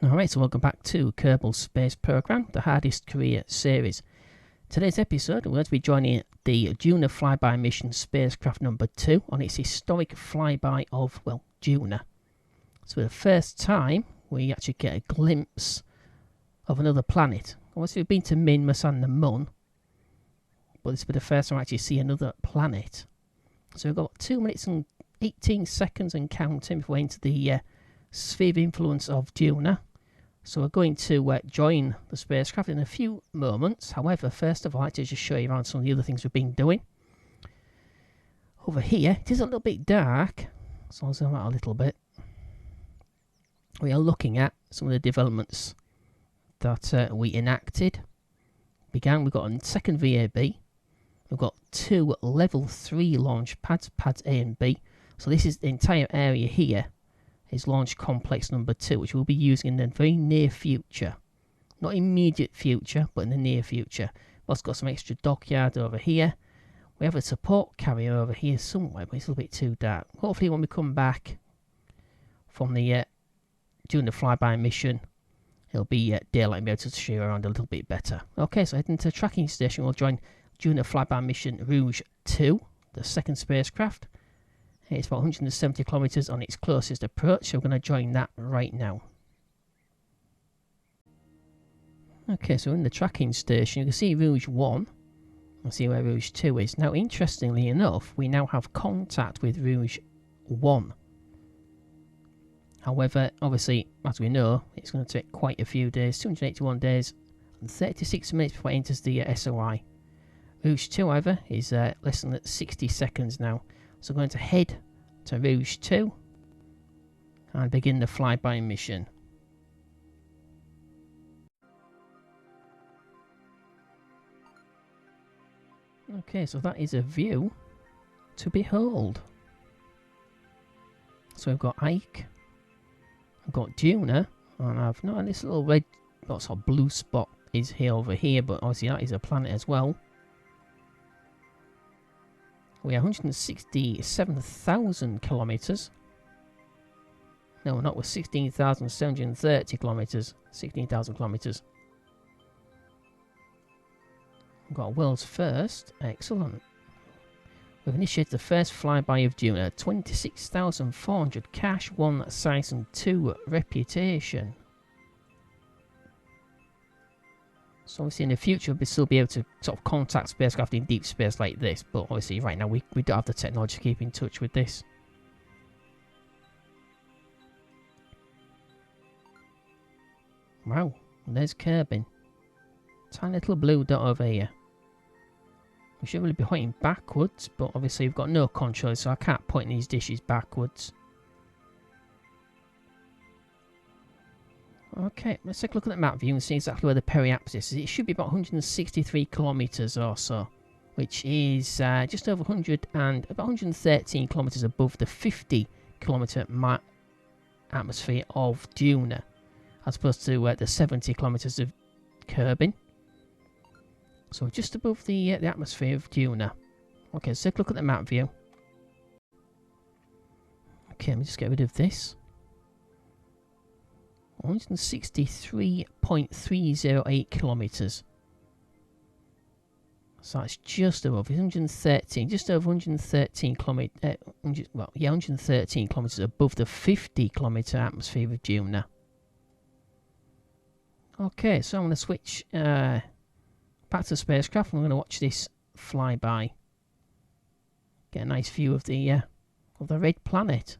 Alright, so welcome back to Kerbal Space Program, the hardest career series. Today's episode, we're going to be joining the Duna Flyby mission spacecraft number 2 on its historic flyby of, Duna. So for the first time, we actually get a glimpse of another planet. Obviously we've been to Minmus and the Mun, but this will be the first time I actually see another planet. So we've got 2 minutes and 18 seconds and counting before we enter the sphere of influence of Duna. So we're going to join the spacecraft in a few moments. However, first of all, I'd like to just show you around some of the other things we've been doing. Over here, it is a little bit dark, so I'll zoom out a little bit. We are looking at some of the developments that we enacted. We've got a second VAB. We've got 2 level 3 launch pads, pads A and B. So this is the entire area here. Is launch complex number 2, which we'll be using in the very near future. Not immediate future, but in the near future. We've also got some extra dockyard over here. We have a support carrier over here somewhere, but it's a little bit too dark. Hopefully when we come back from the during the flyby mission, it'll be daylight and be able to show you around a little bit better. Okay, so heading to the tracking station, we'll join during the flyby mission Rouge 2, the second spacecraft. It's about 170 kilometers on its closest approach, so we're going to join that right now. Okay, so in the tracking station, you can see Rouge 1. We'll see where Rouge 2 is. Now, interestingly enough, we now have contact with Rouge 1. However, obviously, as we know, it's going to take quite a few days, 281 days and 36 minutes before it enters the SOI. Rouge 2, however, is less than 60 seconds now. So we're going to head to Rouge 2 and begin the flyby mission. Okay, so that is a view to behold. So we've got Ike, we've got Duna, and I've noticed this little red, sort of blue spot is here over here, but obviously that is a planet as well. We are 167,000 kilometers. No, not with 16,730 kilometers. 16,000 kilometers. We've got world's first. Excellent. We've initiated the first flyby of Duna. 26,400 cash, 1 size and 2 reputation. So obviously in the future we'll still be able to sort of contact spacecraft in deep space like this, but obviously right now we don't have the technology to keep in touch with this. Wow, there's Kerbin. Tiny little blue dot over here. We should really be pointing backwards, but obviously we've got no controls, so I can't point these dishes backwards. Okay, let's take a look at the map view and see exactly where the periapsis is. It should be about 163 kilometers or so, which is just over 100 and about 113 kilometers above the 50 kilometer atmosphere of Duna, as opposed to the 70 kilometers of Kerbin. So just above the atmosphere of Duna. Okay, let's take a look at the map view. Okay, let me just get rid of this. 163.308 kilometers. So it's just above 113, just over 113 kilometers. 113 kilometers above the 50 kilometer atmosphere of Duna. Okay, so I'm going to switch back to the spacecraft. And we're going to watch this flyby. Get a nice view of the red planet.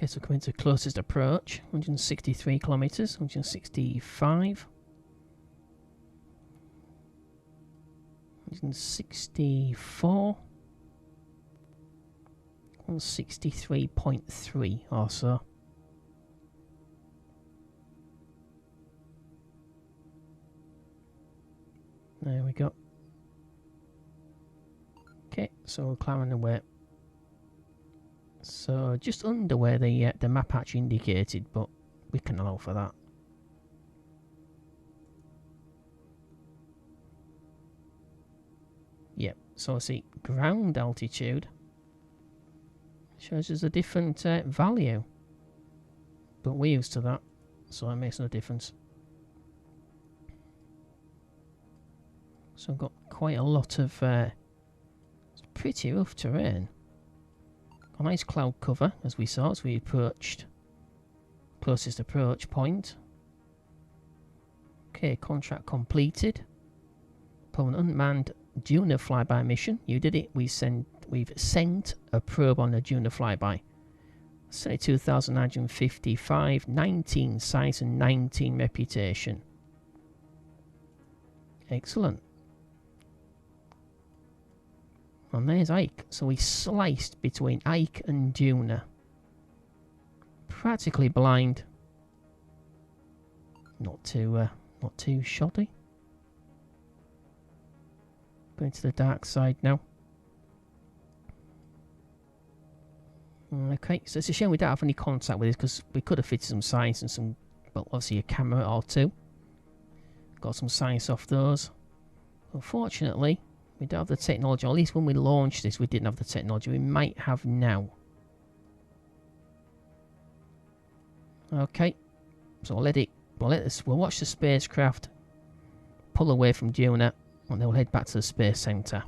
Okay, so coming to closest approach, 163 kilometers, 165, 164, 163.3 or so. There we go. Okay, so we're climbing away. So just under where the map actually indicated, but we can allow for that. Yep, so I see ground altitude shows us a different value, but we're used to that, so it makes no difference. So I've got quite a lot of it's pretty rough terrain. A nice cloud cover as we saw as we approached closest approach point. Okay, contract completed. Upon an unmanned Duna flyby mission. You did it. We've sent a probe on a Duna flyby. 72,955, 19 size and 19 reputation. Excellent. And there's Ike. So we sliced between Ike and Duna. Practically blind. Not too shoddy. Going to the dark side now. Okay, so it's a shame we don't have any contact with this because we could have fitted some science and some, well, obviously a camera or two. Got some science off those. Unfortunately, we don't have the technology, or at least when we launched this we didn't have the technology. We might have now. Okay, so we'll watch the spacecraft pull away from Duna and then we'll head back to the space center.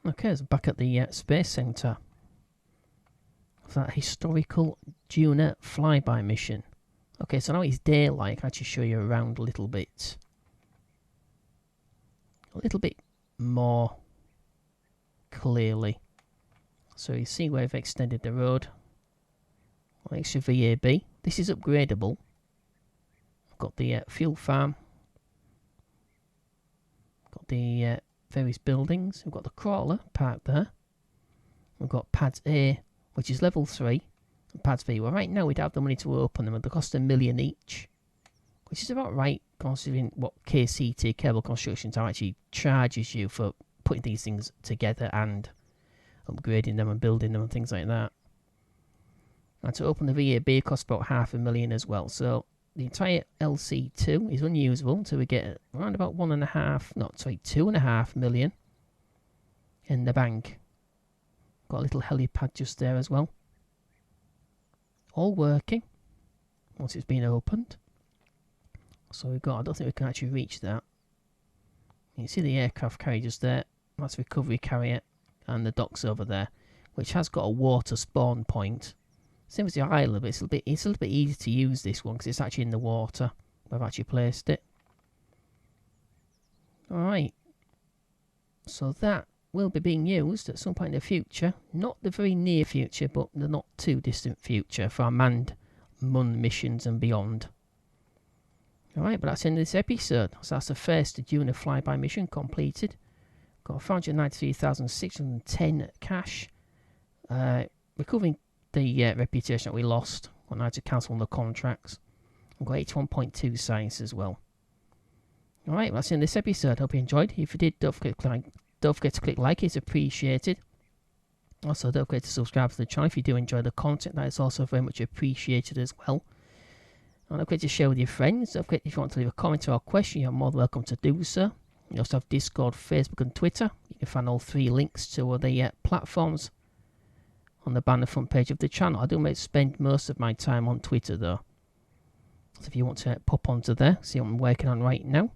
Okay, so back at the space center for that historical Duna flyby mission. Okay, so now it's daylight. I can actually show you around a little bit more clearly. So you see where I've extended the road. Extra VAB. This is upgradable. I've got the fuel farm. Got the various buildings. We've got the crawler parked there. We've got pads A, which is level 3, and pads B. Well, right now we don't have the money to open them, and they cost $1 million each, which is about right considering what KCT, Kerbal Construction, actually charges you for putting these things together and upgrading them and building them and things like that. And to open the VAB costs about $500,000 as well. So the entire LC2 is unusable until we get around about 2.5 million in the bank. Got a little helipad just there as well. All working once it's been opened. So we've got, I don't think we can actually reach that. You can see the aircraft carrier just there. That's the recovery carrier and the docks over there, which has got a water spawn point. Same as the island, but it's a little bit easier to use this one because it's actually in the water. I've actually placed it. Alright. So that will be being used at some point in the future. Not the very near future, but the not too distant future for our manned MUN missions and beyond. Alright, but that's the end of this episode. So that's the first Duna flyby mission completed. Got 493,610 cash. Recovering the reputation that we lost when I had to cancel the contracts. I've got 81.2 science as well. Alright, well, that's the end of this episode. Hope you enjoyed. If you did, don't forget to click like. It's appreciated. Also, don't forget to subscribe to the channel if you do enjoy the content. That is also very much appreciated as well. And don't forget to share with your friends. Don't forget, if you want to leave a comment or a question, you're more than welcome to do so. You also have Discord, Facebook and Twitter. You can find all 3 links to the platforms on the banner front page of the channel. I do spend most of my time on Twitter though. So if you want to pop onto there, see what I'm working on right now,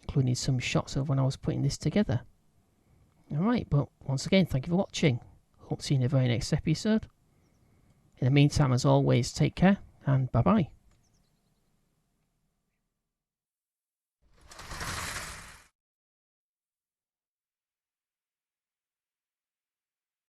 including some shots of when I was putting this together. Alright, but once again, thank you for watching. Hope to see you in the very next episode. In the meantime, as always, take care and bye bye.